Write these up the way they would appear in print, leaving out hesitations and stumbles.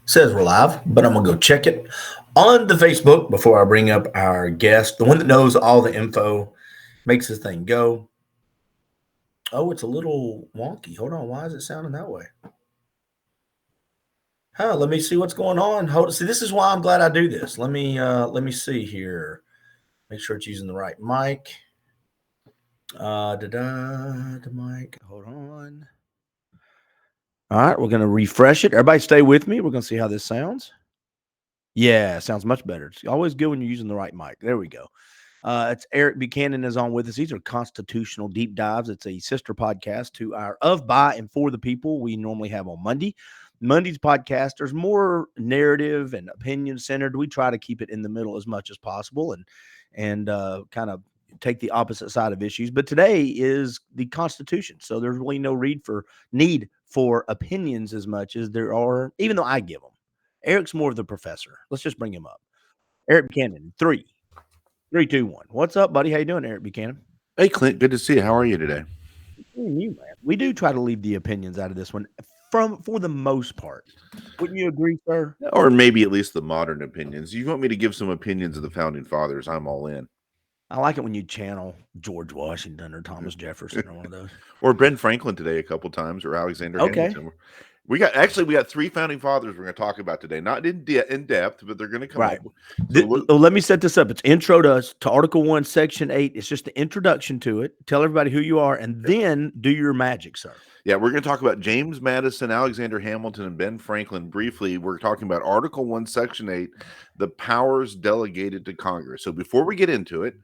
Says we're live, but I'm gonna go check it on the Facebook before I bring up our guest, the one that knows all the info, makes this thing go. Oh, it's a little wonky. Hold on, why is it sounding that way? Huh, let me see what's going on. Hold see, this is why I'm glad I do this. Let me see here. Make sure it's using the right mic. The mic. Hold on. All right, we're gonna refresh it. Everybody stay with me. We're gonna see how this sounds. Yeah, sounds much better. It's always good when you're using the right mic. There we go. It's Eric Buchanan is on with us. These are constitutional deep dives. It's a sister podcast to our of, by, and for the people we normally have on Monday. Monday's podcast, there's more narrative and opinion centered. We try to keep it in the middle as much as possible and kind of take the opposite side of issues. But today is the Constitution, so there's really no need for opinions as much as there are, even though I give them. Eric's more of the professor. Let's just bring him up. Eric Buchanan, 3, 2, 1. What's up, buddy? How you doing, Eric Buchanan? Hey, Clint, good to see you. How are you today? You, man. We do try to leave the opinions out of this one for the most part. Wouldn't you agree, sir? Or maybe at least the modern opinions. You want me to give some opinions of the founding fathers? I'm all in. I like it when you channel George Washington or Thomas Jefferson or one of those. Or Ben Franklin today a couple times, or Alexander Okay. Hamilton. We got three founding fathers we're going to talk about today. Not in depth, but they're going to come Right. up. Let me set this up. It's intro to Article 1, Section 8. It's just the introduction to it. Tell everybody who you are, and then do your magic, sir. Yeah, we're going to talk about James Madison, Alexander Hamilton, and Ben Franklin briefly. We're talking about Article 1, Section 8, the powers delegated to Congress. So before we get into it,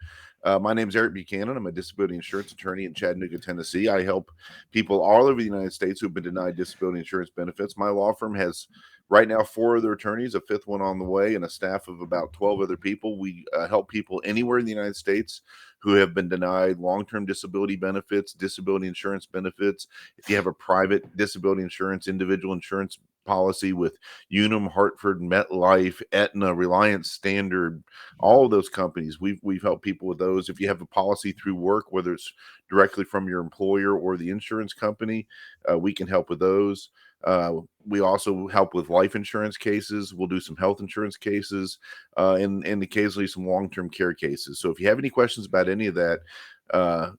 my name is Eric Buchanan. I'm a disability insurance attorney in Chattanooga, Tennessee. I help people all over the United States who've been denied disability insurance benefits. My law firm has right now 4 other attorneys, a 5th one on the way, and a staff of about 12 other people. We help people anywhere in the United States who have been denied long-term disability benefits, disability insurance benefits. If you have a private disability insurance, individual insurance policy with Unum, Hartford, MetLife, Aetna, Reliance Standard, all of those companies, we've helped people with those. If you have a policy through work, whether it's directly from your employer or the insurance company, we can help with those. We also help with life insurance cases. We'll do some health insurance cases, and occasionally some long-term care cases. So if you have any questions about any of that,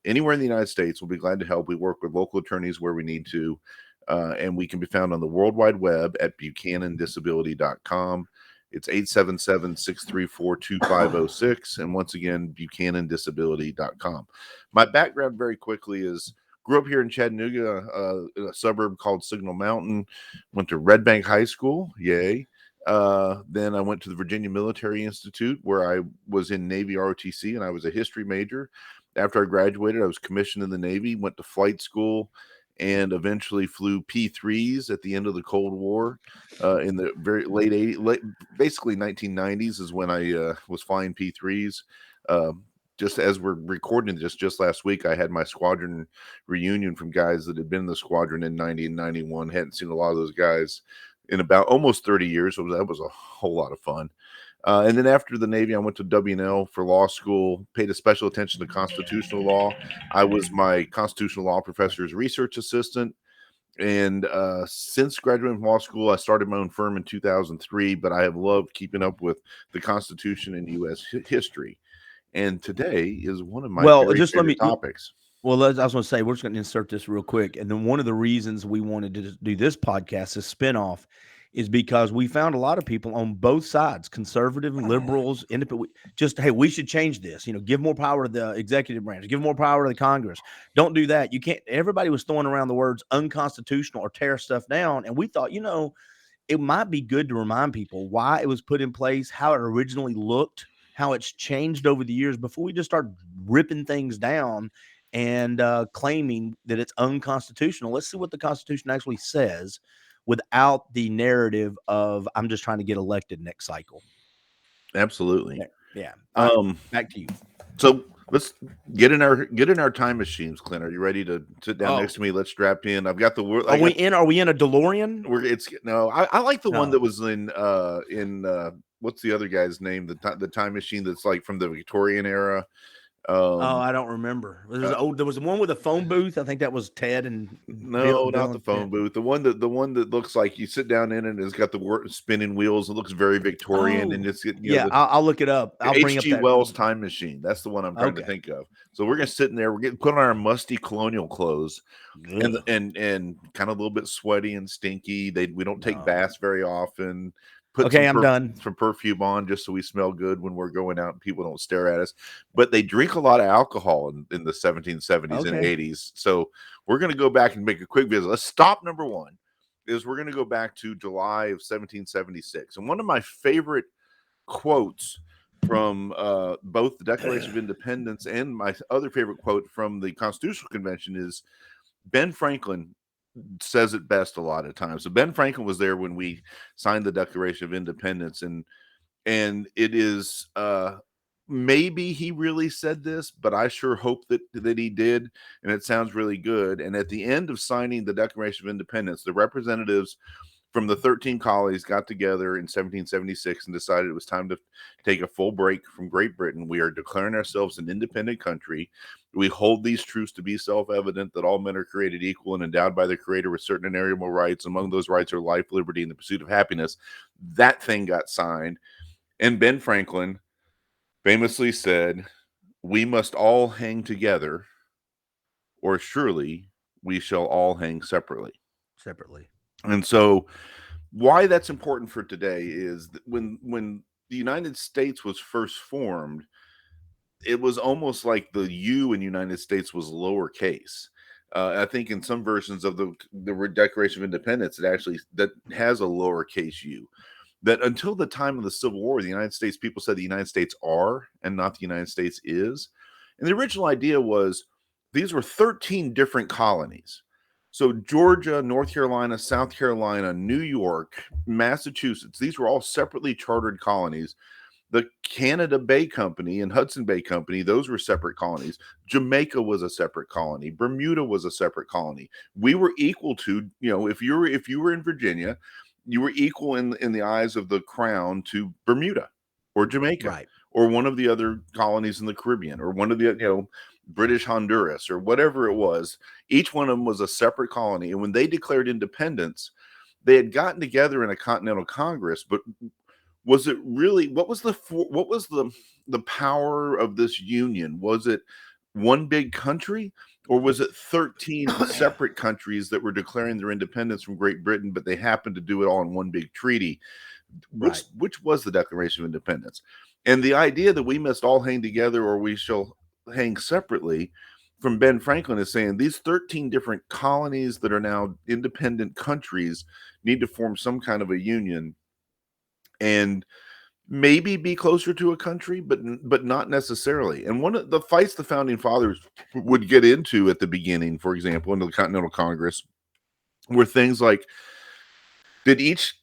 anywhere in the United States, we'll be glad to help. We work with local attorneys where we need to, and we can be found on the World Wide Web at buchanandisability.com. It's 877-634-2506. And once again, buchanandisability.com. My background very quickly is grew up here in Chattanooga, in a suburb called Signal Mountain, went to Red Bank High School. Yay. Then I went to the Virginia Military Institute where I was in Navy ROTC and I was a history major. After I graduated, I was commissioned in the Navy, went to flight school, and eventually flew P-3s at the end of the Cold War. In the very late 80s, basically 1990s is when I was flying P-3s. Just as we're recording this, just last week, I had my squadron reunion from guys that had been in the squadron in 90 and 91. Hadn't seen a lot of those guys in about almost 30 years. So that was a whole lot of fun. And then after the Navy, I went to W&L for law school, paid a special attention to constitutional law. I was my constitutional law professor's research assistant. And since graduating from law school, I started my own firm in 2003, but I have loved keeping up with the Constitution and U.S. history. And today is one of my very favorite topics. Well, I was going to say, we're just going to insert this real quick. And then one of the reasons we wanted to do this podcast, this spinoff, is because we found a lot of people on both sides, conservative and liberals, independent. Just, hey, we should change this. Give more power to the executive branch, give more power to the Congress. Don't do that. You can't. Everybody was throwing around the words unconstitutional or tear stuff down, and we thought, it might be good to remind people why it was put in place, how it originally looked, how it's changed over the years before we just start ripping things down and claiming that it's unconstitutional. Let's see what the Constitution actually says without the narrative of I'm just trying to get elected next cycle. Absolutely. Yeah. Right, back to you. So let's get in our time machines, Clint. Are you ready to sit down next to me? Let's strap in. I've got the word. Are we in a DeLorean? I like the one that was in what's the other guy's name? The time machine that's like from the Victorian era. Oh, Um, I don't remember. uh, There was one with a phone booth. I think that was Ted and no, Bill not the and phone Ted. booth. The one that looks like you sit down in it and it's got the spinning wheels. It looks very Victorian, and Oh, it's yeah. the I'll look it up. I'll bring up H.G. that. Wells time machine. That's the one I'm trying to Okay. think of. So we're gonna sit in there. We're getting put on our musty colonial clothes, and Ugh. and kind of a little bit sweaty and stinky. We don't take No. baths very often. Put Okay, I'm done. some perfume on just so we smell good when we're going out and people don't stare at us. But they drink a lot of alcohol in the 1770s and Okay. 80s. So we're going to go back and make a quick visit. Let's stop. Number one is we're going to go back to July of 1776, and one of my favorite quotes from both the Declaration of Independence and my other favorite quote from the Constitutional Convention is Ben Franklin says it best a lot of times. So Ben Franklin was there when we signed the Declaration of Independence, and it is maybe he really said this, but I sure hope that he did, and it sounds really good. And at the end of signing the Declaration of Independence, the representatives from the 13 colonies got together in 1776 and decided it was time to take a full break from Great Britain. We are declaring ourselves an independent country. We hold these truths to be self-evident that all men are created equal and endowed by the Creator with certain inalienable rights. Among those rights are life, liberty, and the pursuit of happiness. That thing got signed. And Ben Franklin famously said, "We must all hang together, or surely we shall all hang separately." Separately. And so why that's important for today is that when the United States was first formed, it was almost like the U in United States was lowercase. I think in some versions of the Declaration of Independence, it actually that has a lowercase u. That until the time of the Civil War, the United States people said the United States are and not the United States is. And the original idea was these were 13 different colonies. So Georgia, North Carolina, South Carolina, New York, Massachusetts, these were all separately chartered colonies. The Canada Bay Company and Hudson Bay Company, those were separate colonies. Jamaica was a separate colony. Bermuda was a separate colony. We were equal to, if you were in Virginia, you were equal in the eyes of the crown to Bermuda or Jamaica Right. or one of the other colonies in the Caribbean or one of the, British Honduras or whatever it was. Each one of them was a separate colony. And when they declared independence, they had gotten together in a Continental Congress, but was it really what was the power of this union? Was it one big country, or was it 13 separate countries that were declaring their independence from Great Britain, but they happened to do it all in one big treaty? Right. Which was the Declaration of Independence? And the idea that we must all hang together or we shall hang separately from Ben Franklin is saying these 13 different colonies that are now independent countries need to form some kind of a union and maybe be closer to a country, but not necessarily. And one of the fights the founding fathers would get into at the beginning, for example, into the Continental Congress, were things like, did each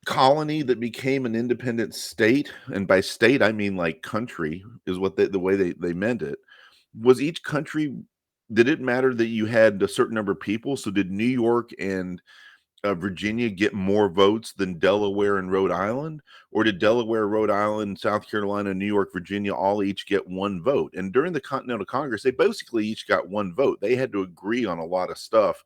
colony that became an independent state, and by state I mean like country, is what the way they meant it, was each country, did it matter that you had a certain number of people? So did New York and Virginia get more votes than Delaware and Rhode Island? Or did Delaware, Rhode Island, South Carolina, New York, Virginia all each get one vote? And during the Continental Congress, they basically each got one vote. They had to agree on a lot of stuff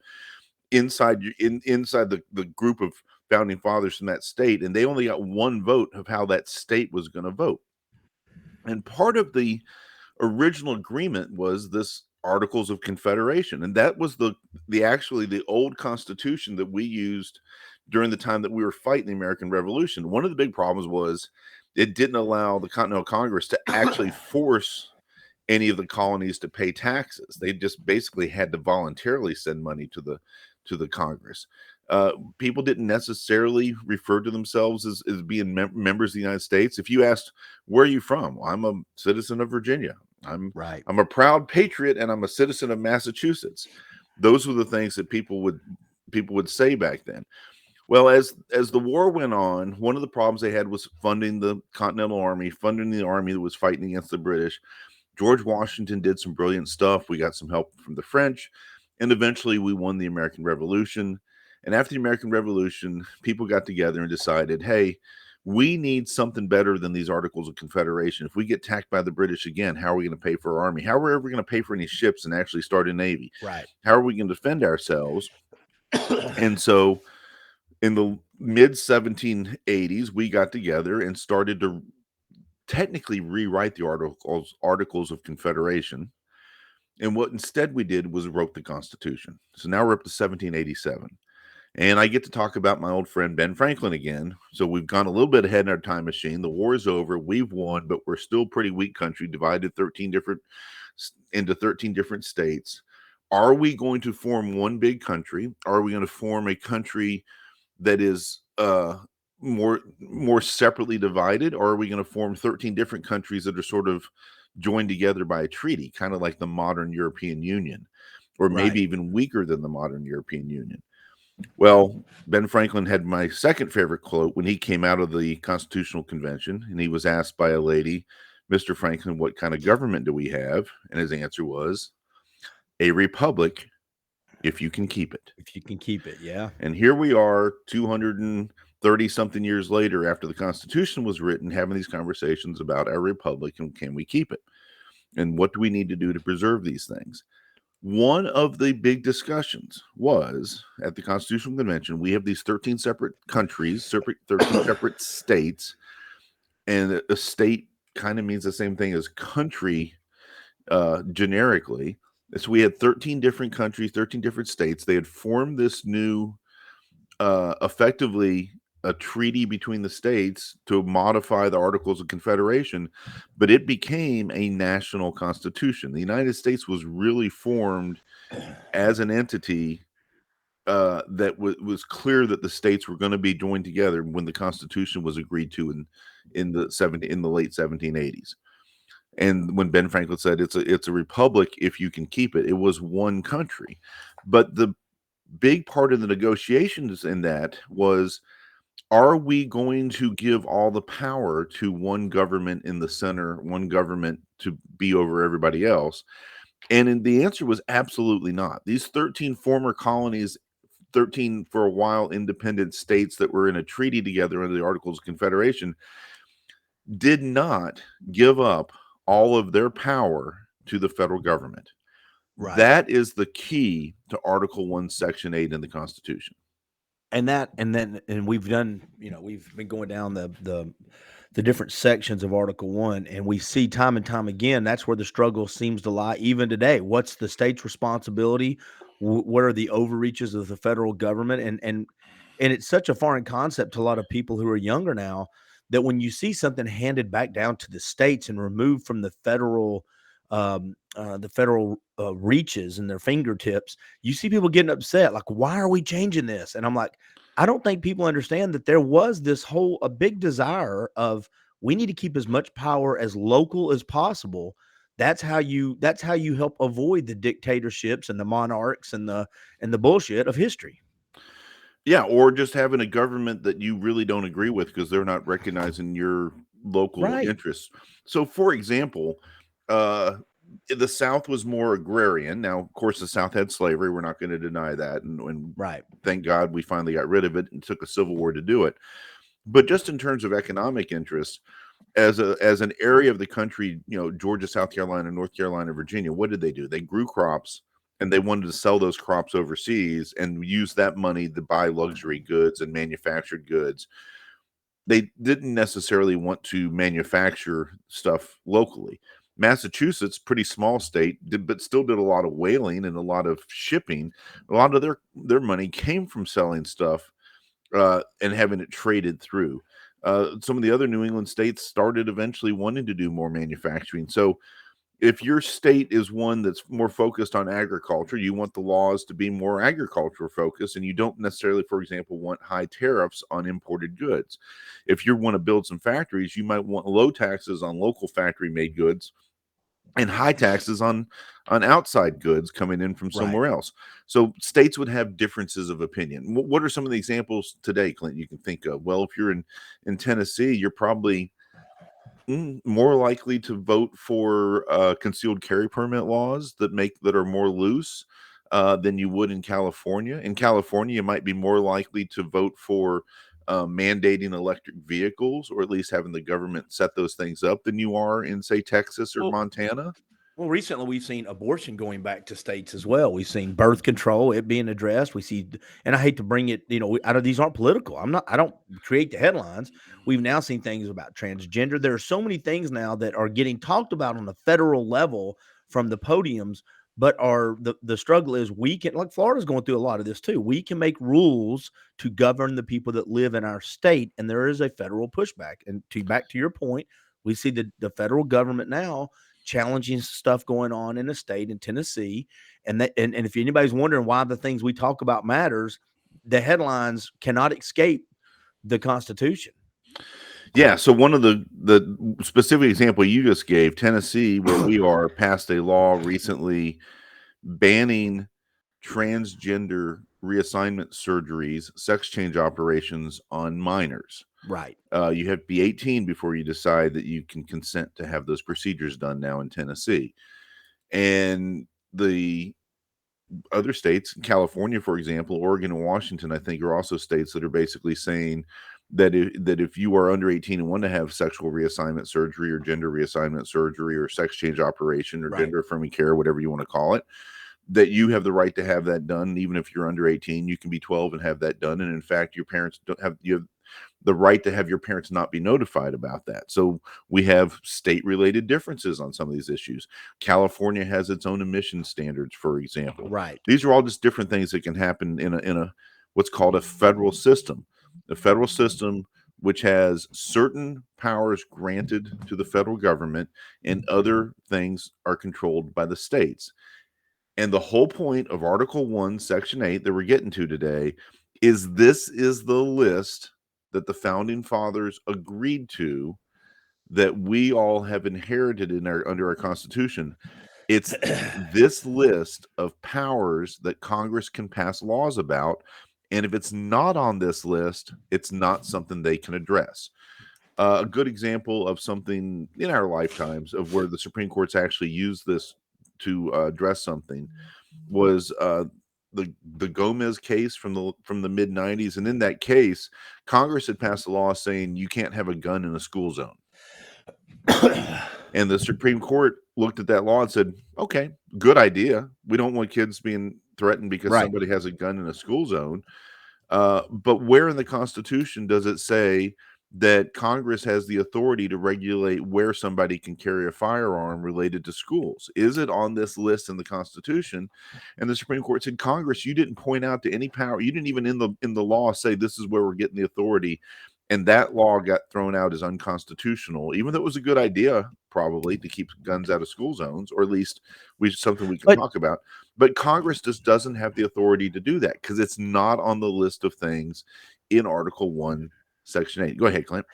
inside the group of founding fathers from that state, and they only got one vote of how that state was going to vote. And part of the original agreement was this Articles of Confederation, and that was the old Constitution that we used during the time that we were fighting the American Revolution. One of the big problems was it didn't allow the Continental Congress to actually force any of the colonies to pay taxes. They just basically had to voluntarily send money to the Congress. People didn't necessarily refer to themselves as being members of the United States. If you asked, "Where are you from?" "Well, I'm a citizen of Virginia. Right. I'm a proud patriot, and I'm a citizen of Massachusetts." Those were the things that people would say back then. Well, as the war went on, one of the problems they had was funding the Continental Army, funding the army that was fighting against the British. George Washington did some brilliant stuff. We got some help from the French, and eventually we won the American Revolution. And after the American Revolution, people got together and decided, hey, we need something better than these Articles of Confederation. If we get attacked by the British again, how are we going to pay for our army? How are we ever going to pay for any ships and actually start a navy? Right. How are we going to defend ourselves? And so in the mid 1780s, we got together and started to technically rewrite the Articles of Confederation. And what instead we did was wrote the Constitution. So now we're up to 1787. And I get to talk about my old friend Ben Franklin again. So we've gone a little bit ahead in our time machine. The war is over. We've won, but we're still a pretty weak country, divided into 13 different states. Are we going to form one big country? Are we going to form a country that is more separately divided, or are we going to form 13 different countries that are sort of joined together by a treaty, kind of like the modern European Union, or maybe Right. even weaker than the modern European Union? Well, Ben Franklin had my second favorite quote when he came out of the Constitutional Convention, and he was asked by a lady, Mr. Franklin, what kind of government do we have? And his answer was, a republic, if you can keep it. If you can keep it, yeah. And here we are 230 something years later after the Constitution was written, having these conversations about our republic and can we keep it? And what do we need to do to preserve these things? One of the big discussions was at the Constitutional Convention, we have these 13 separate countries, 13 separate states, and a state kind of means the same thing as country generically. So we had 13 different countries, 13 different states. They had formed this new, effectively, a treaty between the states to modify the Articles of Confederation, but it became a national constitution. The United States was really formed as an entity that was clear that the states were going to be joined together when the Constitution was agreed to in the late 1780s. And when Ben Franklin said it's a republic if you can keep it, it was one country. But the big part of the negotiations in that was, are we going to give all the power to one government in the center, one government to be over everybody else? And the answer was absolutely not. These 13 former colonies, 13 for a while independent states that were in a treaty together under the Articles of Confederation, did not give up all of their power to the federal government. Right. That is the key to Article 1, Section 8 in the Constitution. And we've done, we've been going down the different sections of Article 1, and we see time and time again that's where the struggle seems to lie even today. What's the state's responsibility? What are the overreaches of the federal government? And it's such a foreign concept to a lot of people who are younger now, that when you see something handed back down to the states and removed from the federal reaches and their fingertips, you see people getting upset, like, why are we changing this? And I'm like, I don't think people understand that there was a big desire of, we need to keep as much power as local as possible. That's how you help avoid the dictatorships and the monarchs and the bullshit of history. Yeah, or just having a government that you really don't agree with because they're not recognizing your local Right. interests. So, for example, uh, the South was more agrarian. Now, of course, the South had slavery. We're not going to deny that. And Right. thank God we finally got rid of it and took a civil war to do it. But just in terms of economic interests, as an area of the country, Georgia, South Carolina, North Carolina, Virginia, what did they do? They grew crops and they wanted to sell those crops overseas and use that money to buy luxury goods and manufactured goods. They didn't necessarily want to manufacture stuff locally. Massachusetts, pretty small state, but still did a lot of whaling and a lot of shipping. A lot of their money came from selling stuff and having it traded through. Some of the other New England states started eventually wanting to do more manufacturing. So if your state is one that's more focused on agriculture, you want the laws to be more agriculture focused, and you don't necessarily, for example, want high tariffs on imported goods. If you want to build some factories, you might want low taxes on local factory made goods and high taxes on outside goods coming in from Right. somewhere else. So states would have differences of opinion. What are some of the examples today, Clint, you can think of? Well, if you're in Tennessee, you're probably more likely to vote for concealed carry permit laws that are more loose than you would in California. In California, you might be more likely to vote for mandating electric vehicles, or at least having the government set those things up, than you are in, say, Texas or Well, Montana. Well, recently we've seen abortion going back to states as well. We've seen birth control, it being addressed. We see, and I hate to bring it, out of these aren't political. I don't create the headlines. We've now seen things about transgender. There are so many things now that are getting talked about on the federal level from the podiums, but the struggle is we can, like Florida's going through a lot of this too. We can make rules to govern the people that live in our state, and there is a federal pushback. And back to your point, we see the federal government now challenging stuff going on in a state in Tennessee. And if anybody's wondering why the things we talk about matters, the headlines cannot escape the Constitution. Yeah. So one of the specific example you just gave, Tennessee, where we are, passed a law recently banning transgender reassignment surgeries, sex change operations on minors. Right. You have to be 18 before you decide that you can consent to have those procedures done now in Tennessee. And the other states, California, for example, Oregon and Washington, I think, are also states that are basically saying that if you are under 18 and want to have sexual reassignment surgery or gender reassignment surgery or sex change operation or gender affirming care, whatever you want to call it, that you have the right to have that done. Even if you're under 18, you can be 12 and have that done. And in fact, your parents you have the right to have your parents not be notified about that. So we have state related differences on some of these issues. California has its own emission standards, for example. Right. These are all just different things that can happen in a what's called a federal system. The federal system, which has certain powers granted to the federal government, and other things are controlled by the states. And the whole point of Article 1, Section 8 that we're getting to today is this is the list that the founding fathers agreed to, that we all have inherited under our Constitution. It's this list of powers that Congress can pass laws about. And if it's not on this list, it's not something they can address. A good example of something in our lifetimes of where the Supreme Court's actually used this to address something was the Gomez case from the mid 90s. And in that case, Congress had passed a law saying you can't have a gun in a school zone. And the Supreme Court looked at that law and said, okay, good idea. We don't want kids being threatened because somebody has a gun in a school zone. But where in the Constitution does it say that Congress has the authority to regulate where somebody can carry a firearm related to schools? Is it on this list in the Constitution? And the Supreme Court said, Congress, you didn't point out to any power. You didn't even in the law say this is where we're getting the authority. And that law got thrown out as unconstitutional, even though it was a good idea probably to keep guns out of school zones, or at least something we can talk about. But Congress just doesn't have the authority to do that because it's not on the list of things in Article 1, Section 8. Go ahead, Clint.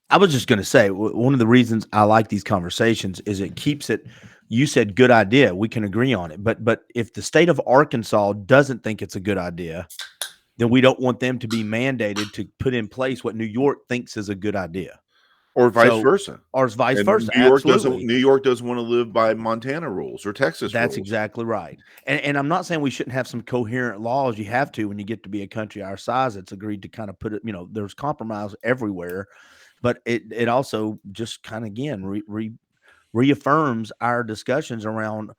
I was just going to say, one of the reasons I like these conversations is it keeps it. You said good idea. We can agree on it. But if the state of Arkansas doesn't think it's a good idea, then we don't want them to be mandated to put in place what New York thinks is a good idea. Or vice versa. Or vice versa. New York doesn't want to live by Montana rules or Texas That's rules. exactly right. And I'm not saying we shouldn't have some coherent laws. You have to when you get to be a country our size. It's agreed to kind of put it, there's compromise everywhere. But it also just kind of, again, reaffirms our discussions around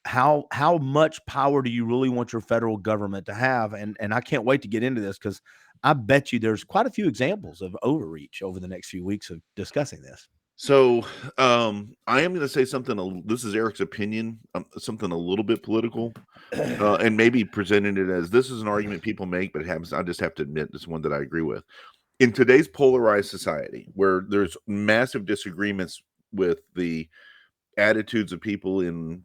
how much power do you really want your federal government to have? And I can't wait to get into this because I bet you there's quite a few examples of overreach over the next few weeks of discussing this. So I am going to say something. This is Eric's opinion, something a little bit political, and maybe presenting it as this is an argument people make, but it happens. I just have to admit this one that I agree with. In today's polarized society, where there's massive disagreements with the attitudes of people in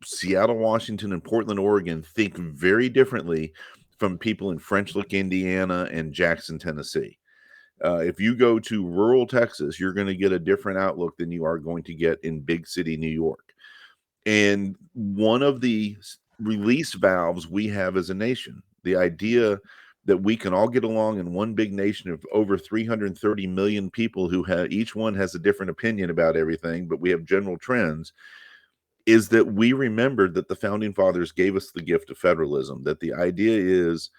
Seattle, Washington, and Portland, Oregon, think very differently from people in French Lick, Indiana, and Jackson, Tennessee. If you go to rural Texas, you're going to get a different outlook than you are going to get in big city New York. And one of the release valves we have as a nation, the idea that we can all get along in one big nation of over 330 million people who have each one has a different opinion about everything, but we have general trends, is that we remembered that the founding fathers gave us the gift of federalism, that the idea is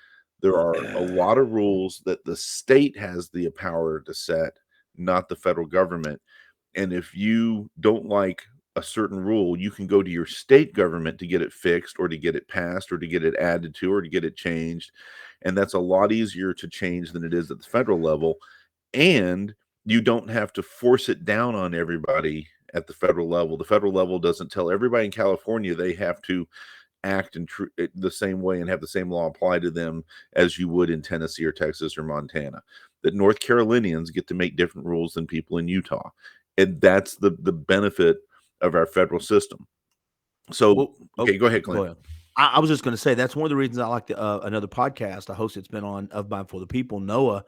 There are a lot of rules that the state has the power to set, not the federal government. And if you don't like a certain rule, you can go to your state government to get it fixed or to get it passed or to get it added to or to get it changed. And that's a lot easier to change than it is at the federal level. And you don't have to force it down on everybody at the federal level. The federal level doesn't tell everybody in California they have to act in the same way and have the same law apply to them as you would in Tennessee or Texas or Montana. That North Carolinians get to make different rules than people in Utah. And that's the benefit of our federal system. So, Well, okay, go ahead, Clint. Go ahead. I was just going to say that's one of the reasons I like another podcast I host. It's been on Of By for the People, Noah,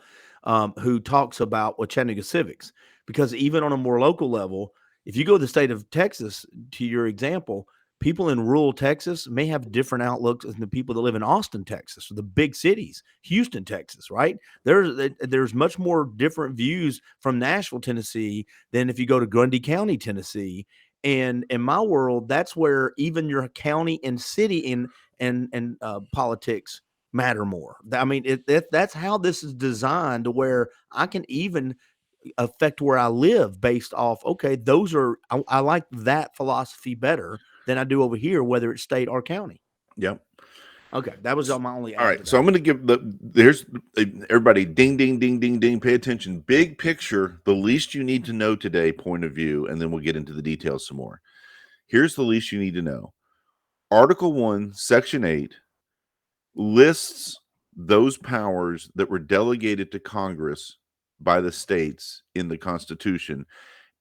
who talks about Chattanooga civics, because even on a more local level, if you go to the state of Texas, to your example, people in rural Texas may have different outlooks than the people that live in Austin, Texas, or the big cities, Houston, Texas, right? There's much more different views from Nashville, Tennessee, than if you go to Grundy County, Tennessee. And in my world, that's where even your county and city and politics matter more. I mean, that's how this is designed, to where I can even affect where I live based off, okay, I like that philosophy better than I do over here, whether it's state or county. Yep. Okay, that was my only. All right, so I'm going to give there's everybody ding, ding, ding, ding, ding. Pay attention. Big picture, the least you need to know today, point of view, and then we'll get into the details some more. Here's the least you need to know. Article 1, Section 8 lists those powers that were delegated to Congress by the states in the Constitution.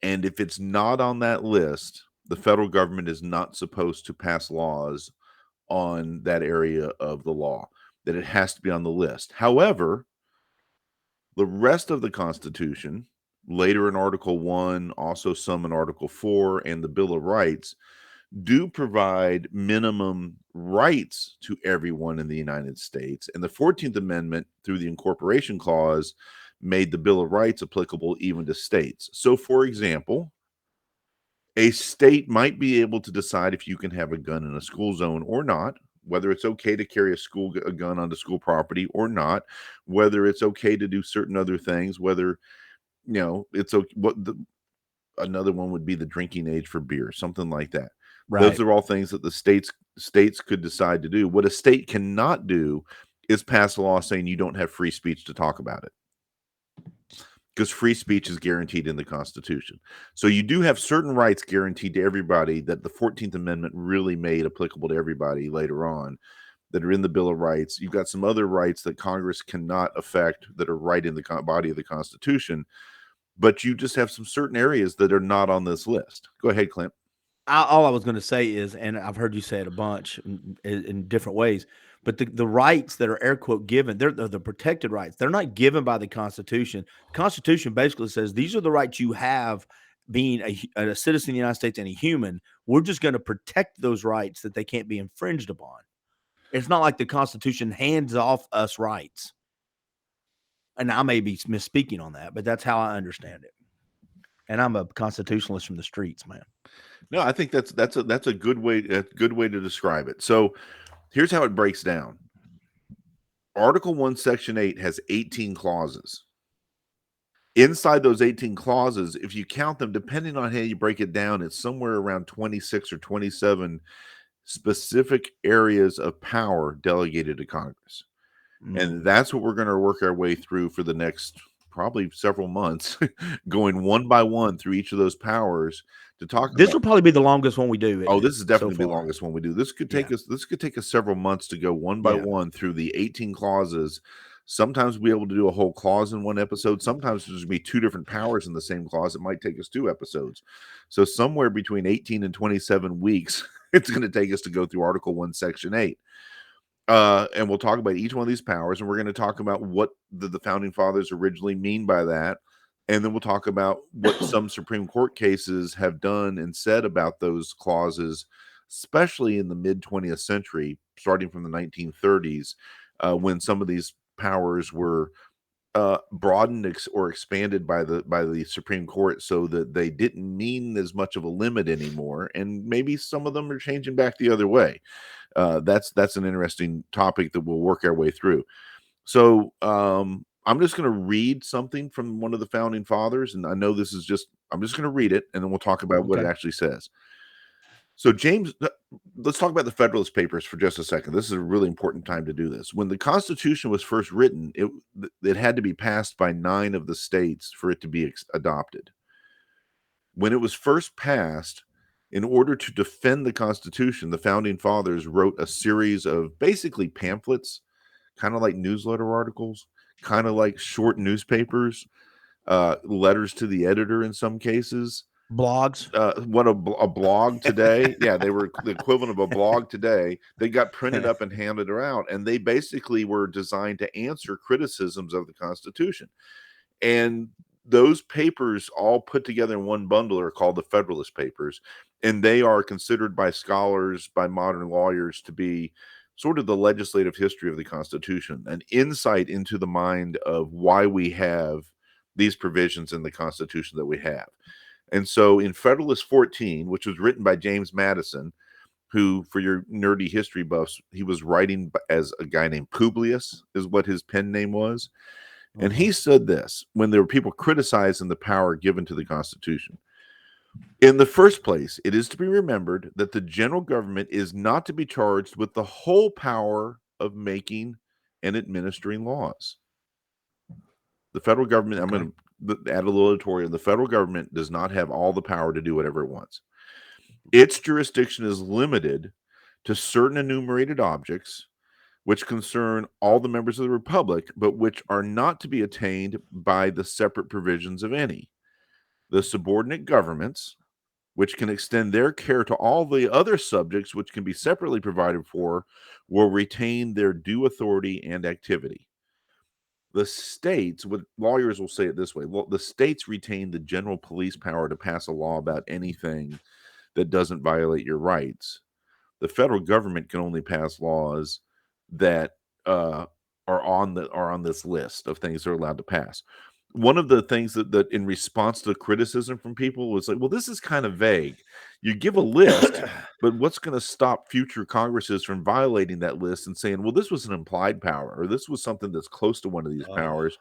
And if it's not on that list, the federal government is not supposed to pass laws on that area of the law, that it has to be on the list. However, the rest of the Constitution, later in Article 1, also some in Article 4, and the Bill of Rights, do provide minimum rights to everyone in the United States. And the 14th Amendment, through the Incorporation Clause, made the Bill of Rights applicable even to states. So, for example, a state might be able to decide if you can have a gun in a school zone or not, whether it's okay to carry a gun onto school property or not, whether it's okay to do certain other things, whether, it's okay. Another one would be the drinking age for beer, something like that. Right. Those are all things that the states could decide to do. What a state cannot do is pass a law saying you don't have free speech to talk about it, because free speech is guaranteed in the Constitution. So you do have certain rights guaranteed to everybody that the 14th Amendment really made applicable to everybody later on, that are in the Bill of Rights. You've got some other rights that Congress cannot affect that are right in the body of the Constitution, but you just have some certain areas that are not on this list. Go ahead, Clint. All I was going to say is, and I've heard you say it a bunch in different ways, but the rights that are air quote given, they're the protected rights. They're not given by the Constitution. The Constitution basically says these are the rights you have being a citizen of the United States and a human. We're just going to protect those rights that they can't be infringed upon. It's not like the Constitution hands off us rights. And I may be misspeaking on that, but that's how I understand it. And I'm a constitutionalist from the streets, man. No, I think that's a good way to describe it. So here's how it breaks down. Article 1, Section 8 has 18 clauses. Inside those 18 clauses, if you count them, depending on how you break it down, it's somewhere around 26 or 27 specific areas of power delegated to Congress. And that's what we're going to work our way through for the next probably several months, going one by one through each of those powers to talk. This will probably be the longest one we do. Oh, this is definitely the longest one we do. This could take us. This could take us several months to go one by one through the 18 clauses. Sometimes we'll be able to do a whole clause in one episode. Sometimes there's going to be two different powers in the same clause. It might take us 2 episodes. So somewhere between 18 and 27 weeks, it's going to take us to go through Article 1, Section 8. And we'll talk about each one of these powers, and we're going to talk about what the founding fathers originally mean by that. And then we'll talk about what some Supreme Court cases have done and said about those clauses, especially in the mid 20th century, starting from the 1930s, when some of these powers were broadened or expanded by the Supreme Court, so that they didn't mean as much of a limit anymore. And maybe some of them are changing back the other way. That's an interesting topic that we'll work our way through. So I'm just going to read something from one of the founding fathers, and I know this is just, I'm just going to read it, and then we'll talk about what it Okay. actually says. So James, let's talk about the Federalist Papers for just a second. This is a really important time to do this. When the Constitution was first written, it had to be passed by 9 of the states for it to be adopted. When it was first passed, in order to defend the Constitution, the founding fathers wrote a series of basically pamphlets, kind of like newsletter articles, kind of like short newspapers, letters to the editor in some cases. Blogs. What a blog today. Yeah, they were the equivalent of a blog today. They got printed up and handed around, and they basically were designed to answer criticisms of the Constitution. And those papers all put together in one bundle are called the Federalist Papers, and they are considered by scholars, by modern lawyers, to be sort of the legislative history of the Constitution, an insight into the mind of why we have these provisions in the Constitution that we have. And so in Federalist 14, which was written by James Madison, who, for your nerdy history buffs, he was writing as a guy named Publius, is what his pen name was. And he said this when there were people criticizing the power given to the Constitution. In the first place, it is to be remembered that the general government is not to be charged with the whole power of making and administering laws. The federal government, I'm going to add a little editorial, the federal government does not have all the power to do whatever it wants. Its jurisdiction is limited to certain enumerated objects which concern all the members of the republic, but which are not to be attained by the separate provisions of any. The subordinate governments, which can extend their care to all the other subjects which can be separately provided for, will retain their due authority and activity. The states, what lawyers will say it this way, well, the states retain the general police power to pass a law about anything that doesn't violate your rights. The federal government can only pass laws that are on this list of things they're allowed to pass. One of the things that in response to criticism from people was like, well, this is kind of vague. You give a list, but what's going to stop future Congresses from violating that list and saying, well, this was an implied power, or this was something that's close to one of these powers?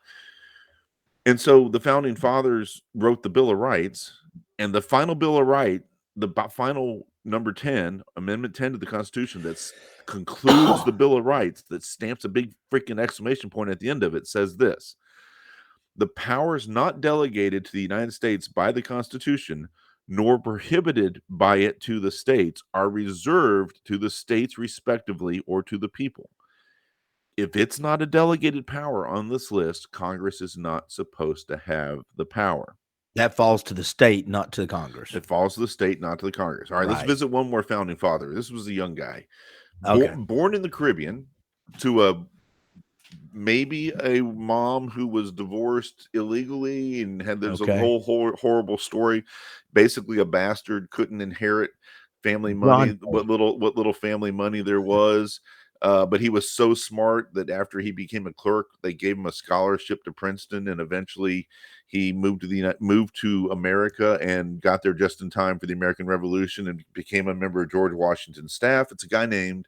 And so the founding fathers wrote the Bill of Rights, and the final Bill of Rights, the final number 10, Amendment 10 to the Constitution, that concludes the Bill of Rights, that stamps a big freaking exclamation point at the end of it, says this: the powers not delegated to the United States by the Constitution, nor prohibited by it to the states, are reserved to the states respectively or to the people. If it's not a delegated power on this list, Congress is not supposed to have the power. That falls to the state, not to the Congress. It falls to the state, not to the Congress. All right, let's visit one more founding father. This was a young guy, born in the Caribbean to maybe a mom who was divorced illegally and had there's a whole horrible story. Basically, a bastard, couldn't inherit family money, what little family money there was. But he was so smart that after he became a clerk, they gave him a scholarship to Princeton, and eventually he moved to America and got there just in time for the American Revolution and became a member of George Washington's staff. It's a guy named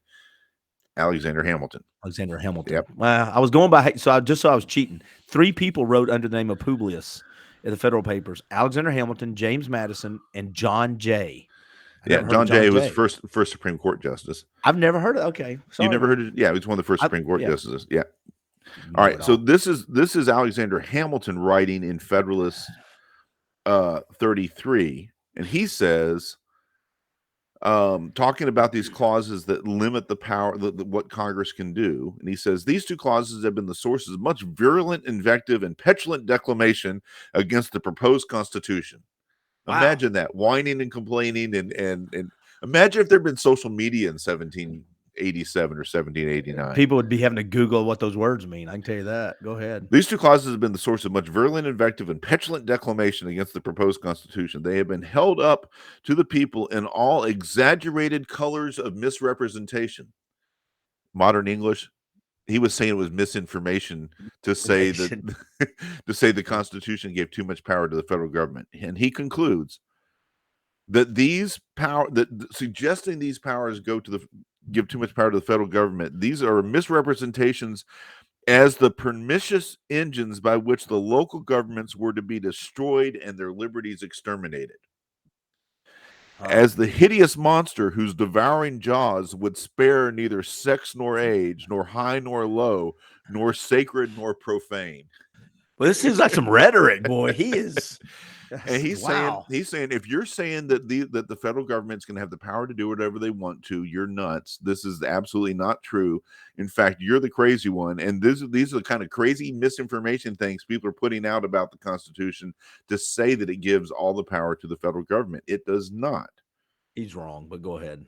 Alexander Hamilton. Alexander Hamilton. Yep. I was going by, so I was cheating. 3 people wrote under the name of Publius in the federal papers: Alexander Hamilton, James Madison, and John Jay. John Jay was first Supreme Court justice. I've never heard of. Okay, sorry, you never heard of? Yeah, he was one of the first Supreme Court justices. Yeah. All right, so this is Alexander Hamilton writing in Federalist 33, and he says, talking about these clauses that limit the power, what Congress can do. And he says, these 2 clauses have been the sources of much virulent invective and petulant declamation against the proposed Constitution. Wow. Imagine that, whining and complaining. And imagine if there'd been social media in 1787 or 1789. People would be having to Google what those words mean. I can tell you that. Go ahead. These 2 clauses have been the source of much virulent invective and petulant declamation against the proposed Constitution. They have been held up to the people in all exaggerated colors of misrepresentation. Modern English, he was saying it was misinformation to say that the Constitution gave too much power to the federal government. And he concludes that suggesting these powers give too much power to the federal government, these are misrepresentations as the pernicious engines by which the local governments were to be destroyed and their liberties exterminated. As the hideous monster whose devouring jaws would spare neither sex nor age, nor high nor low, nor sacred nor profane. Well, this seems like some rhetoric, boy. He is. And he's Wow. saying if you're saying that the federal government's going to have the power to do whatever they want to, you're nuts. This is absolutely not true. In fact, you're the crazy one. And these are the kind of crazy misinformation things people are putting out about the Constitution to say that it gives all the power to the federal government. It does not. He's wrong, but go ahead.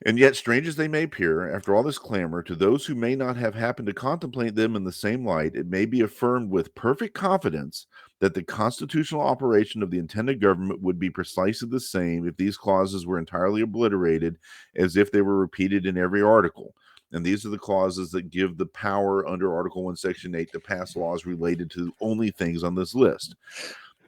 And yet, strange as they may appear, after all this clamor, to those who may not have happened to contemplate them in the same light, it may be affirmed with perfect confidence that the constitutional operation of the intended government would be precisely the same if these clauses were entirely obliterated as if they were repeated in every article. And these are the clauses that give the power under Article 1, Section 8 to pass laws related to only things on this list.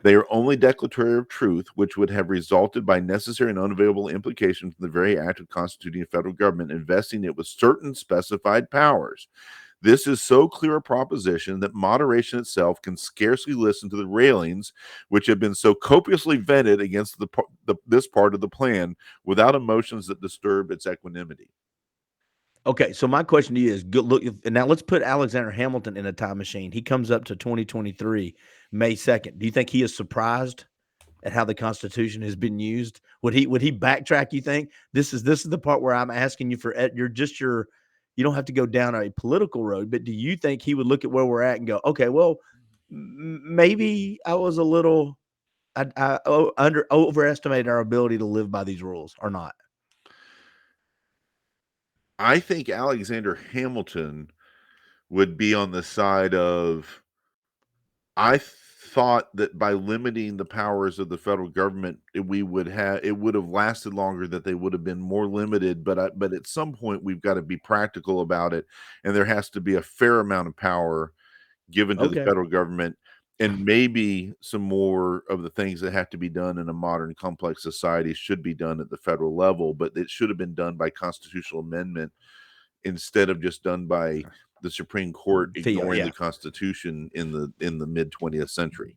They are only declaratory of truth, which would have resulted by necessary and unavailable implication from the very act of constituting a federal government, investing it with certain specified powers. This is so clear a proposition that moderation itself can scarcely listen to the railings which have been so copiously vented against this part of the plan without emotions that disturb its equanimity. Okay, so my question to you is: look, now let's put Alexander Hamilton in a time machine. He comes up to 2023, May 2nd. Do you think he is surprised at how the Constitution has been used? Would he backtrack? You think this is the part where I'm asking you for you don't have to go down a political road, but do you think he would look at where we're at and go, okay, well, maybe I was a little I overestimated our ability to live by these rules, or not? I think Alexander Hamilton would be on the side of, I thought that by limiting the powers of the federal government, it would have lasted longer, that they would have been more limited. But at some point, we've got to be practical about it, and there has to be a fair amount of power given to the Okay. federal government, and maybe some more of the things that have to be done in a modern, complex society should be done at the federal level. But it should have been done by constitutional amendment instead of just done by the Supreme Court ignoring the Constitution in the mid 20th century.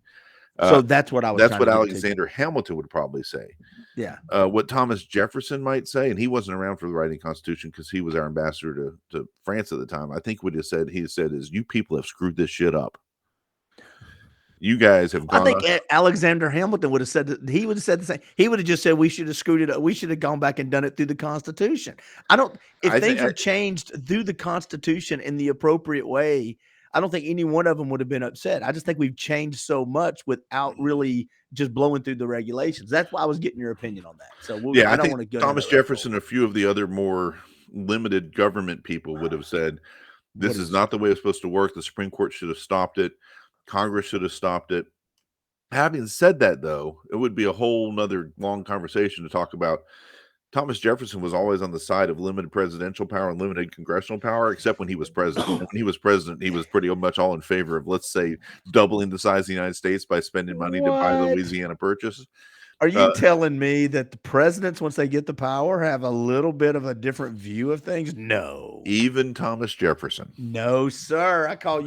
So that's what I was. That's what Alexander Hamilton would probably say. Yeah. What Thomas Jefferson might say, and he wasn't around for the writing of the Constitution because he was our ambassador to France at the time. I think what he said is, "You people have screwed this shit up. You guys have gone." I think Alexander Hamilton would have said that. He would have said the same. He would have just said we should have screwed it up. We should have gone back and done it through the Constitution. If things are changed through the Constitution in the appropriate way, I don't think any one of them would have been upset. I just think we've changed so much without really just blowing through the regulations. That's why I was getting your opinion on that. So I don't want to go. Thomas Jefferson and a few of the other more limited government people would have said, "This is not the way it's supposed to work. The Supreme Court should have stopped it. Congress should have stopped it." Having said that, though, it would be a whole nother long conversation to talk about. Thomas Jefferson was always on the side of limited presidential power and limited congressional power, except when he was president. And when he was president, he was pretty much all in favor of, let's say, doubling the size of the United States by spending money to buy the Louisiana Purchase. Are you telling me that the presidents, once they get the power, have a little bit of a different view of things? No. Even Thomas Jefferson. No, sir. I call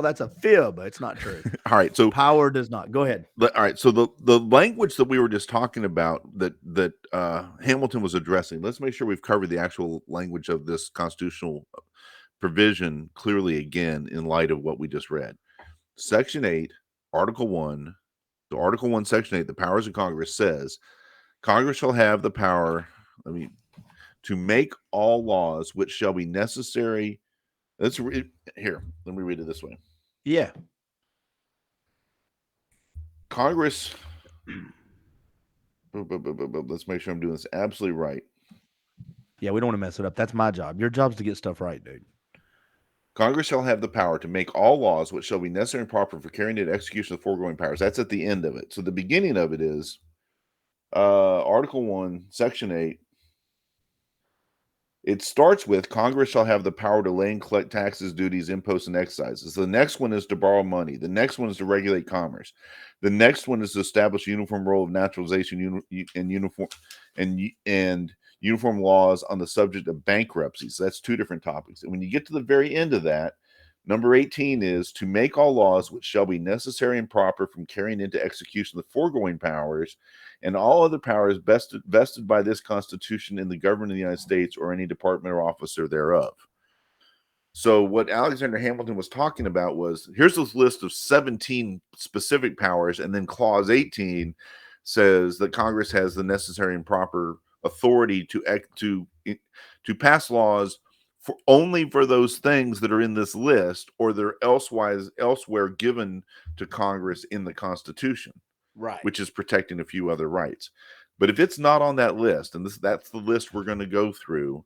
that's a fib. It's not true. All right. So power does not. Go ahead. All right. So the language that we were just talking about that Hamilton was addressing, let's make sure we've covered the actual language of this constitutional provision clearly again in light of what we just read. Section 8, Article 1. So Article 1, Section 8, the powers of Congress says, Congress shall have the power, to make all laws which shall be necessary. Let me read it this way. Yeah. Congress, let's make sure I'm doing this absolutely right. Yeah, we don't want to mess it up. That's my job. Your job's to get stuff right, dude. Congress shall have the power to make all laws which shall be necessary and proper for carrying into execution of the foregoing powers. That's at the end of it. So the beginning of it is Article 1, Section 8. It starts with Congress shall have the power to lay and collect taxes, duties, imposts, and excises. The next one is to borrow money. The next one is to regulate commerce. The next one is to establish a uniform role of naturalization and uniform laws on the subject of bankruptcy. So that's two different topics. And when you get to the very end of that, Number 18 is to make all laws which shall be necessary and proper from carrying into execution the foregoing powers and all other powers vested by this Constitution in the government of the United States or any department or officer thereof. So what Alexander Hamilton was talking about was, here's this list of 17 specific powers, and then clause 18 says that Congress has the necessary and proper authority to pass laws only for those things that are in this list, or they're elsewhere given to Congress in the Constitution, Right. which is protecting a few other rights. But if it's not on that list, and that's the list we're going to go through,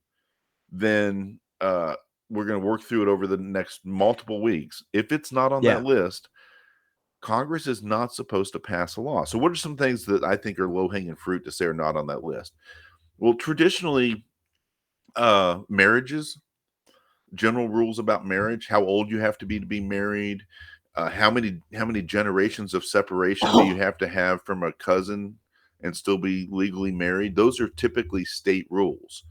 then we're going to work through it over the next multiple weeks. If it's not on that list, Congress is not supposed to pass a law. So what are some things that I think are low-hanging fruit to say are not on that list? Well, traditionally, marriages, general rules about marriage, how old you have to be married, how many generations of separation do you have to have from a cousin and still be legally married? Those are typically state rules.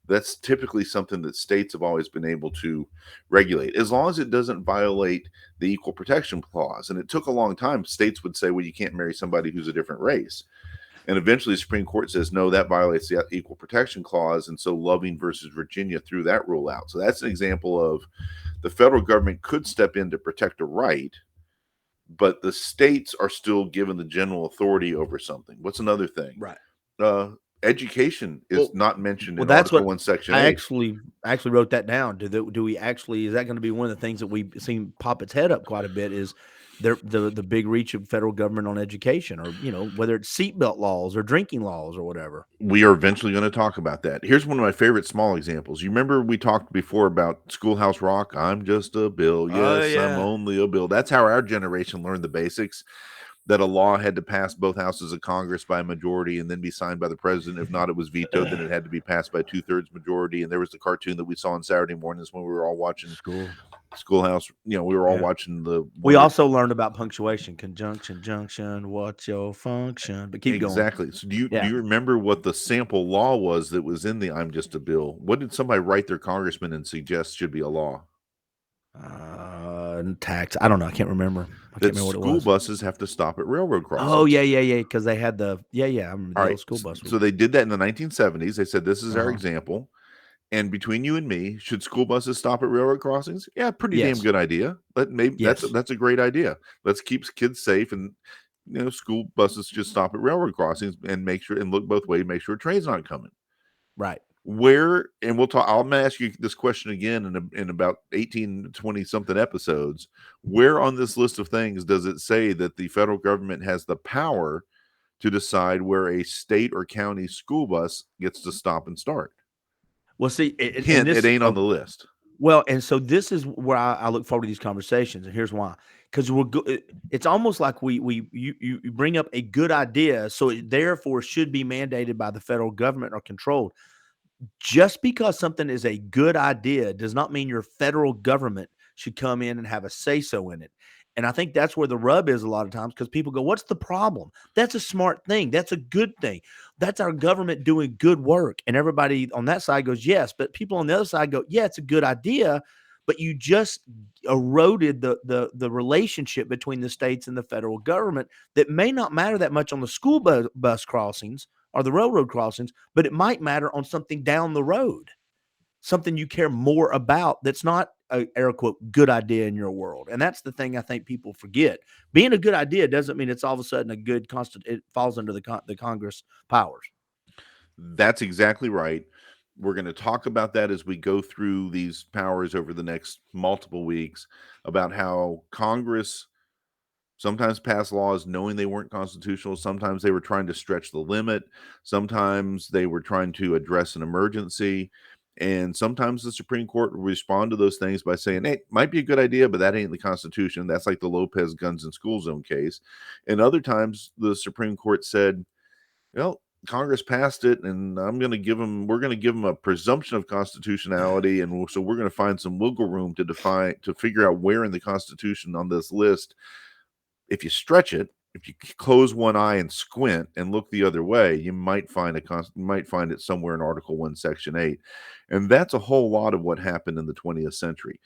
That's typically something that states have always been able to regulate, as long as it doesn't violate the Equal Protection Clause. And it took a long time. States would say, well, you can't marry somebody who's a different race. And eventually the Supreme Court says, no, that violates the Equal Protection Clause. And so Loving versus Virginia threw that rule out. So that's an example of the federal government could step in to protect a right, but the states are still given the general authority over something. What's another thing? Right. Education is not mentioned in that's Article what 1, Section I 8. actually wrote that down. Do we actually, is that going to be one of the things that we've seen pop its head up quite a bit, is the big reach of federal government on education, or, whether it's seatbelt laws or drinking laws or whatever. We are eventually going to talk about that. Here's one of my favorite small examples. You remember we talked before about Schoolhouse Rock? I'm just a bill. Yes, I'm only a bill. That's how our generation learned the basics, that a law had to pass both houses of Congress by a majority and then be signed by the president. If not, it was vetoed. Then it had to be passed by 2/3 majority. And there was the cartoon that we saw on Saturday mornings when we were all watching Schoolhouse. We were all watching We also learned about punctuation, conjunction, junction, what's your function? But keep going. Exactly. So do you remember what the sample law was that was in the I'm Just a Bill? What did somebody write their congressman and suggest should be a law? Tax. I don't know. I can't remember. That school buses have to stop at railroad crossings. Oh, yeah. Because they had I remember the old school bus. So they did that in the 1970s. They said, this is our example. And between you and me, should school buses stop at railroad crossings? Yeah, pretty damn good idea. But maybe that's a great idea. Let's keep kids safe, and school buses should stop at railroad crossings and make sure, and look both ways, make sure a train's not coming. Right. Where, and we'll talk, I'm going to ask you this question again in about 18, 20 something episodes. Where on this list of things does it say that the federal government has the power to decide where a state or county school bus gets to stop and start? Well, see, it ain't on the list. Well, and so this is where I look forward to these conversations, and here's why. Because it's almost like you bring up a good idea, so it therefore should be mandated by the federal government or controlled. Just because something is a good idea does not mean your federal government should come in and have a say-so in it. And I think that's where the rub is a lot of times, because people go, what's the problem? That's a smart thing. That's a good thing. That's our government doing good work. And everybody on that side goes, yes. But people on the other side go, yeah, it's a good idea. But you just eroded the relationship between the states and the federal government that may not matter that much on the school bus crossings or the railroad crossings, but it might matter on something down the road, something you care more about that's not a air quote good idea in your world. And that's the thing I think people forget. Being a good idea doesn't mean it's all of a sudden a good it falls under the Congress powers. That's exactly right. We're going to talk about that as we go through these powers over the next multiple weeks, about how Congress sometimes passed laws knowing they weren't constitutional. Sometimes they were trying to stretch the limit. Sometimes they were trying to address an emergency. And sometimes the Supreme Court will respond to those things by saying, hey, it might be a good idea, but that ain't the Constitution. That's like the Lopez guns in school zone case. And other times the Supreme Court said, well, Congress passed it, and we're going to give them a presumption of constitutionality. And so we're going to find some wiggle room to figure out where in the Constitution on this list, if you stretch it, if you close one eye and squint and look the other way, you might find it somewhere in Article 1, Section 8. And that's a whole lot of what happened in the 20th century.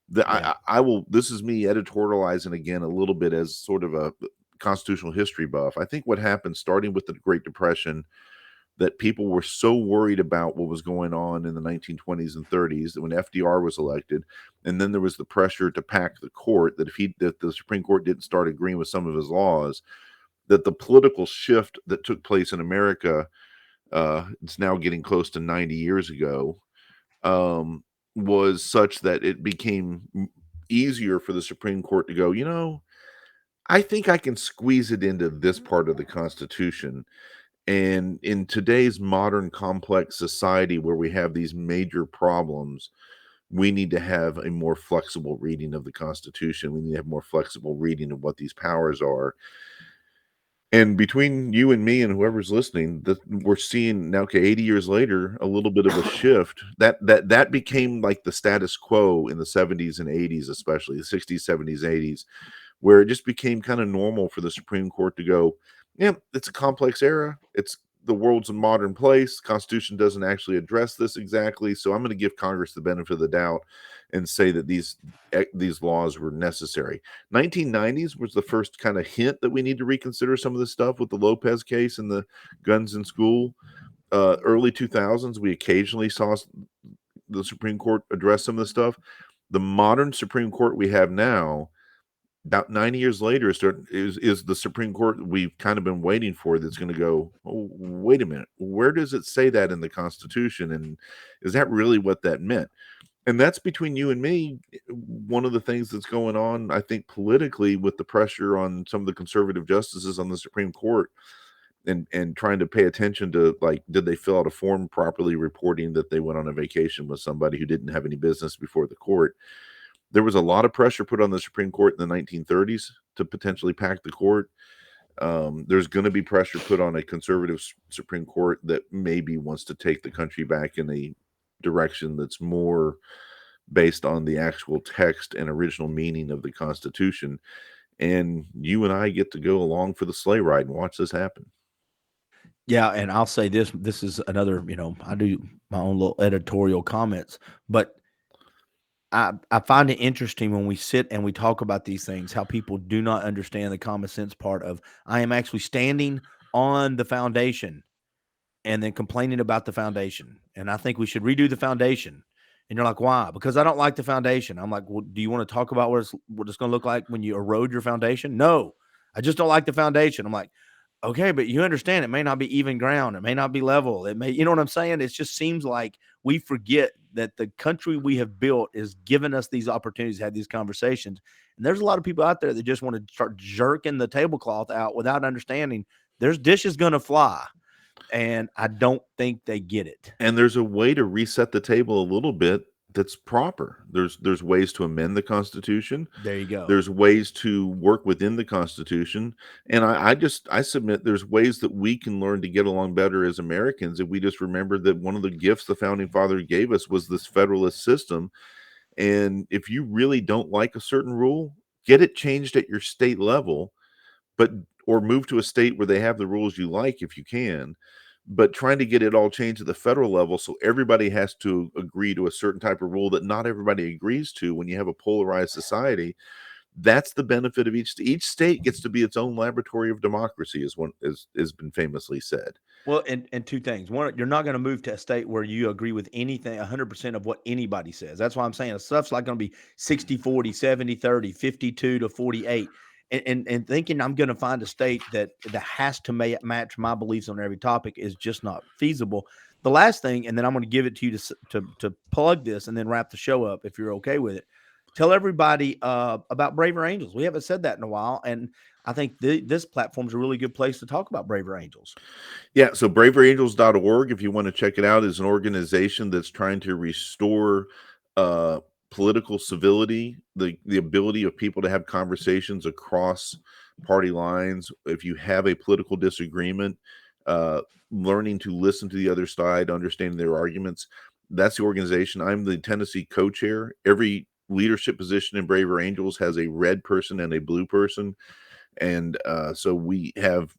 Yeah. I will. This is me editorializing again a little bit as sort of a constitutional history buff. I think what happened starting with the Great Depression, that people were so worried about what was going on in the 1920s and 30s that when FDR was elected, and then there was the pressure to pack the court, that that the Supreme Court didn't start agreeing with some of his laws, that the political shift that took place in America, it's now getting close to 90 years ago, um, was such that it became easier for the Supreme Court to go, I think I can squeeze it into this part of the Constitution. And in today's modern complex society where we have these major problems, we need to have a more flexible reading of the Constitution. We need to have more flexible reading of what these powers are. And between you and me and whoever's listening, that we're seeing now, okay, 80 years later, a little bit of a shift. That became like the status quo in the 70s and 80s, especially the 60s, 70s, 80s, where it just became kind of normal for the Supreme Court to go, yeah, it's a complex era. It's the world's a modern place. Constitution doesn't actually address this exactly. So I'm going to give Congress the benefit of the doubt and say that these laws were necessary. 1990s was the first kind of hint that we need to reconsider some of this stuff with the Lopez case and the guns in school. Early 2000s, we occasionally saw the Supreme Court address some of this stuff. The modern Supreme Court we have now, about 90 years later, is the Supreme Court we've kind of been waiting for, that's going to go, oh, wait a minute, where does it say that in the Constitution? And is that really what that meant? And that's between you and me. One of the things that's going on, I think, politically, with the pressure on some of the conservative justices on the Supreme Court, and trying to pay attention to, like, did they fill out a form properly reporting that they went on a vacation with somebody who didn't have any business before the court. There was a lot of pressure put on the Supreme Court in the 1930s to potentially pack the court. There's going to be pressure put on a conservative Supreme Court that maybe wants to take the country back in a direction that's more based on the actual text and original meaning of the Constitution. And you and I get to go along for the sleigh ride and watch this happen. Yeah, and I'll say this, this is another, I do my own little editorial comments, but I find it interesting when we sit and we talk about these things, how people do not understand the common sense part of, I am actually standing on the foundation and then complaining about the foundation. And I think we should redo the foundation. And you're like, why? Because I don't like the foundation. I'm like, well, do you want to talk about what it's going to look like when you erode your foundation? No, I just don't like the foundation. I'm like, okay, but you understand it may not be even ground. It may not be level. It may, you know what I'm saying? It just seems like we forget that the country we have built is giving us these opportunities to have these conversations. And there's a lot of people out there that just want to start jerking the tablecloth out without understanding there's dishes going to fly. And I don't think they get it. And there's a way to reset the table a little bit that's proper. There's ways to amend the Constitution. There you go. There's ways to work within the Constitution. And I submit there's ways that we can learn to get along better as Americans if we just remember that one of the gifts the founding fathers gave us was this federalist system. And if you really don't like a certain rule, get it changed at your state level, but or move to a state where they have the rules you like if you can. But trying to get it all changed at the federal level so everybody has to agree to a certain type of rule that not everybody agrees to, when you have a polarized society, that's the benefit of each state gets to be its own laboratory of democracy, is one has been famously said. Well, and two things. One, you're not going to move to a state where you agree with anything 100% of what anybody says. That's why I'm saying stuff's like going to be 60-40, 70-30, 52-48. And thinking I'm going to find a state that has to match my beliefs on every topic is just not feasible. The last thing, and then I'm going to give it to you to plug this and then wrap the show up if you're okay with it. Tell everybody about Braver Angels. We haven't said that in a while, and I think this platform is a really good place to talk about Braver Angels. Yeah, so braverangels.org, if you want to check it out, is an organization that's trying to restore uh, political civility, the ability of people to have conversations across party lines. If you have a political disagreement, uh, learning to listen to the other side, understanding their arguments. That's the organization. I'm the Tennessee co-chair. Every leadership position in Braver Angels has a red person and a blue person. And so we have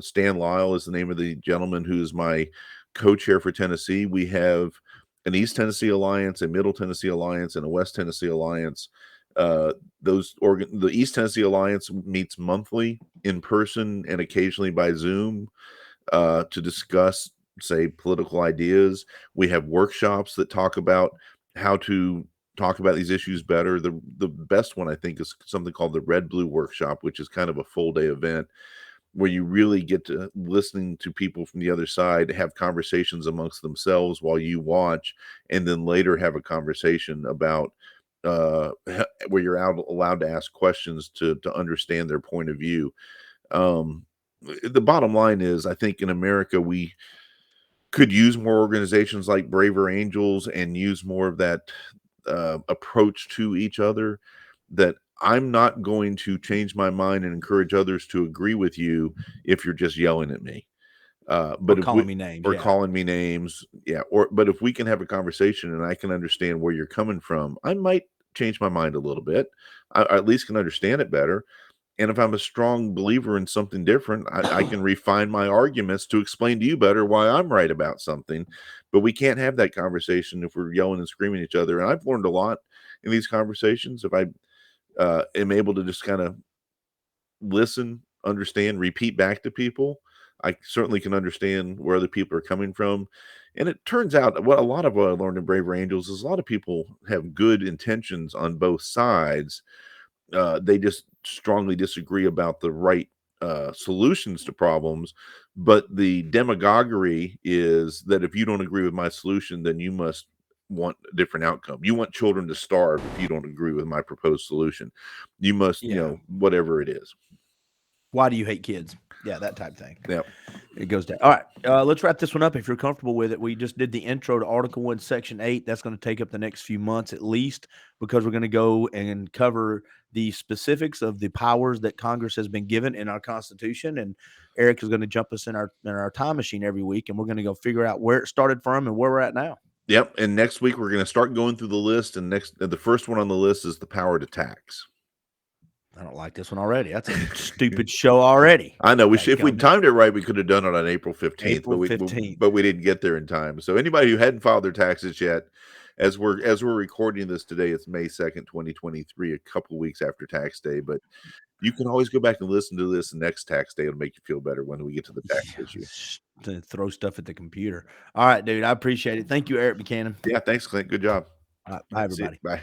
Stan Lyle is the name of the gentleman who is my co-chair for Tennessee. We have an East Tennessee Alliance, a Middle Tennessee Alliance, and a West Tennessee Alliance. The East Tennessee Alliance meets monthly in person and occasionally by Zoom to discuss, say, political ideas. We have workshops that talk about how to talk about these issues better. The best one, I think, is something called the Red Blue Workshop, which is kind of a full day event where you really get to listening to people from the other side have conversations amongst themselves while you watch, and then later have a conversation about where you're allowed to ask questions to understand their point of view. Um, the bottom line is, I think in America we could use more organizations like Braver Angels and use more of that approach to each other. That I'm not going to change my mind and encourage others to agree with you if you're just yelling at me. Or But if we calling me names. or Yeah. calling me names, yeah, but if we can have a conversation and I can understand where you're coming from, I might change my mind a little bit. I at least can understand it better. And if I'm a strong believer in something different, I can refine my arguments to explain to you better why I'm right about something. But we can't have that conversation if we're yelling and screaming at each other. And I've learned a lot in these conversations. If I am able to just kind of listen, understand, repeat back to people, I certainly can understand where other people are coming from. And it turns out what I learned in Braver Angels is a lot of people have good intentions on both sides. They just strongly disagree about the right solutions to problems. But the demagoguery is that if you don't agree with my solution, then you must want a different outcome. You want children to starve if you don't agree with my proposed solution. You must, whatever it is. Why do you hate kids? Yeah, that type of thing. Yeah. It goes down. All right, let's wrap this one up if you're comfortable with it. We just did the intro to Article 1, Section 8. That's going to take up the next few months at least, because we're going to go and cover the specifics of the powers that Congress has been given in our Constitution. And Eric is going to jump us in our time machine every week, and we're going to go figure out where it started from and where we're at now. Yep. And next week we're going to start going through the list. And the first one on the list is the power to tax. I don't like this one already. That's a stupid show already. I know. If we timed it right, we could have done it on April 15th, but we didn't get there in time. So anybody who hadn't filed their taxes yet, as we're recording this today, it's May 2nd, 2023, a couple of weeks after tax day. But you can always go back and listen to this next tax day. It'll make you feel better when we get to the tax issue. To throw stuff at the computer. All right, dude. I appreciate it. Thank you, Eric Buchanan. Yeah, thanks, Clint. Good job. All right, bye, everybody. Bye.